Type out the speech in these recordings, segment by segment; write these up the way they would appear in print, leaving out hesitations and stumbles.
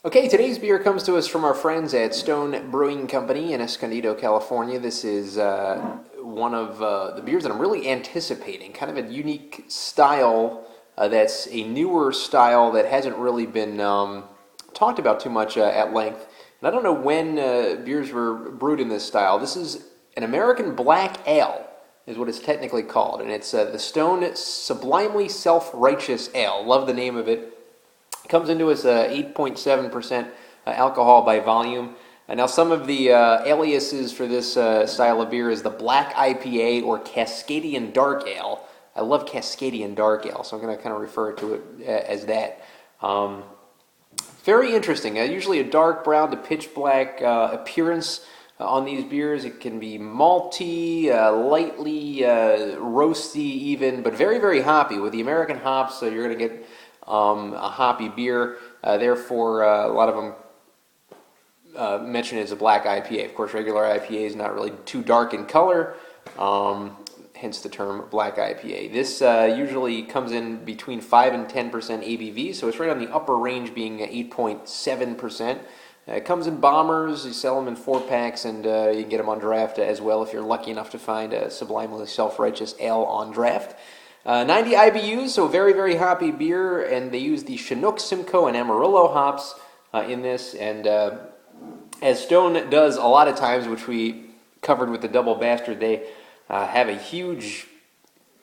Okay, today's beer comes to us from our friends at Stone Brewing Company in Escondido, California. This is one of the beers that I'm really anticipating, kind of a unique style that's a newer style that hasn't really been talked about too much at length. And I don't know when beers were brewed in this style. This is an American black ale, is what it's technically called, and it's the Stone Sublimely Self-Righteous Ale. Love the name of it. Comes into us 8.7% alcohol by volume. Now, some of the aliases for this style of beer is the Black IPA or Cascadian Dark Ale. I love Cascadian Dark Ale, so I'm going to kind of refer to it as that. Very interesting. Usually a dark brown to pitch black appearance on these beers. It can be malty, lightly roasty even, but very, very hoppy. With the American hops, so you're going to get a hoppy beer. Therefore, a lot of them mention it as a black IPA. Of course, regular IPA is not really too dark in color, hence the term black IPA. This usually comes in between 5 and 10% ABV, so it's right on the upper range, being 8.7%. It comes in bombers. You sell them in 4-packs, and you can get them on draft as well if you're lucky enough to find a Sublimely Self-Righteous Ale on draft. 90 IBUs, so very, very hoppy beer, and they use the Chinook, Simcoe, and Amarillo hops in this. And as Stone does a lot of times, which we covered with the Double Bastard, they have a huge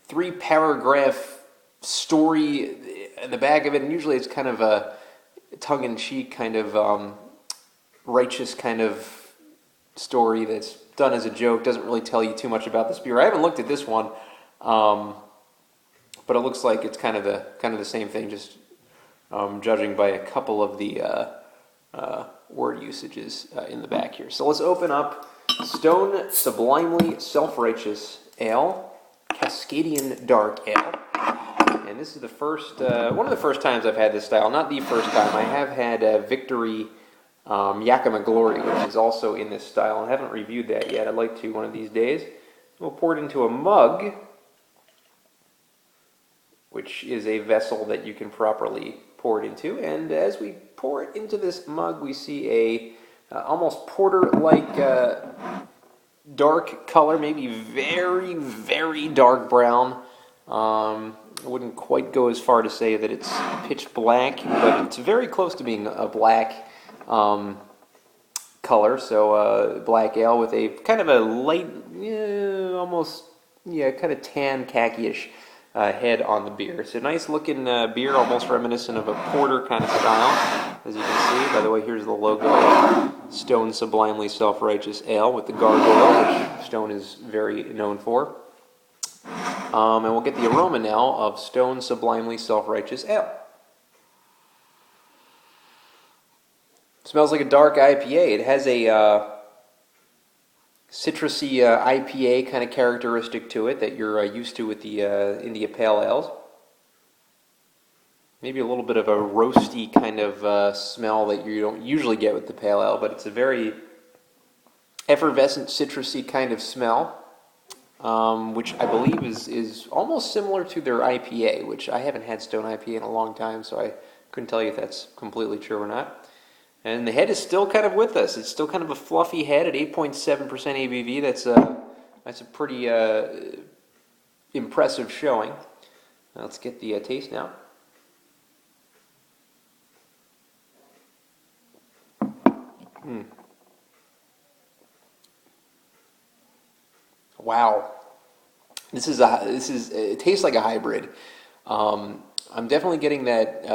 3-paragraph story in the back of it, and usually it's kind of a tongue-in-cheek kind of righteous kind of story that's done as a joke. Doesn't really tell you too much about this beer. I haven't looked at this one. But it looks like it's kind of the same thing, just judging by a couple of the word usages in the back here. So let's open up Stone Sublimely Self-Righteous Ale, Cascadian Dark Ale. And this is the first, one of the first times I've had this style. Not the first time. I have had Victory Yakima Glory, which is also in this style. I haven't reviewed that yet. I'd like to one of these days. We'll pour it into a mug, which is a vessel that you can properly pour it into. And as we pour it into this mug, we see a almost porter-like dark color, maybe very, very dark brown. I wouldn't quite go as far to say that it's pitch black, but it's very close to being a black color. So black ale with a kind of a light, almost, kind of tan khaki-ish head on the beer. It's a nice looking beer, almost reminiscent of a porter kind of style, as you can see. By the way, here's the logo, Stone Sublimely Self-Righteous Ale with the gargoyle, which Stone is very known for. And we'll get the aroma now of Stone Sublimely Self-Righteous Ale. Smells like a dark IPA. It has a citrusy IPA kind of characteristic to it that you're used to with the India Pale Ales. Maybe a little bit of a roasty kind of smell that you don't usually get with the Pale Ale, but it's a very effervescent, citrusy kind of smell, which I believe is almost similar to their IPA, which I haven't had Stone IPA in a long time, so I couldn't tell you if that's completely true or not. And the head is still kind of with us. It's still kind of a fluffy head at 8.7% ABV. That's a pretty impressive showing. Now let's get the taste now. Wow, it tastes like a hybrid. I'm definitely getting that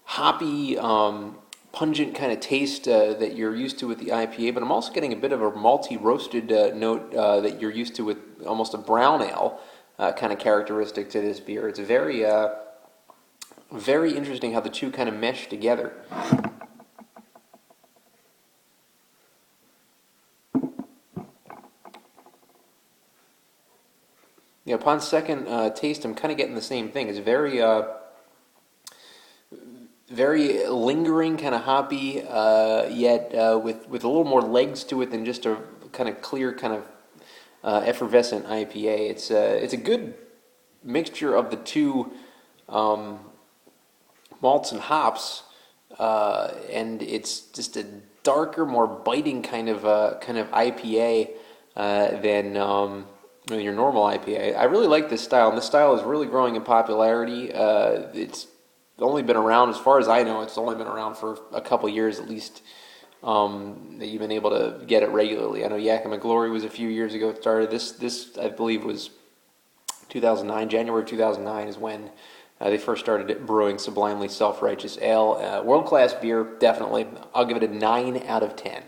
hoppy, pungent kind of taste that you're used to with the IPA, but I'm also getting a bit of a malty roasted note that you're used to with almost a brown ale kind of characteristic to this beer. It's very, very interesting how the two kind of mesh together. Yeah, upon second taste, I'm kind of getting the same thing. It's very very lingering, kind of hoppy, yet with a little more legs to it than just a kind of clear, kind of effervescent IPA. It's a good mixture of the two malts and hops and it's just a darker, more biting kind of IPA than your normal IPA. I really like this style, and this style is really growing in popularity. It's only been around, as far as I know, it's only been around for a couple years at least. That you've been able to get it regularly. I know Yakima Glory was a few years ago. It started. This I believe was 2009. January 2009 is when they first started brewing Sublimely Self-Righteous Ale. World-class beer, definitely. I'll give it a 9 out of 10.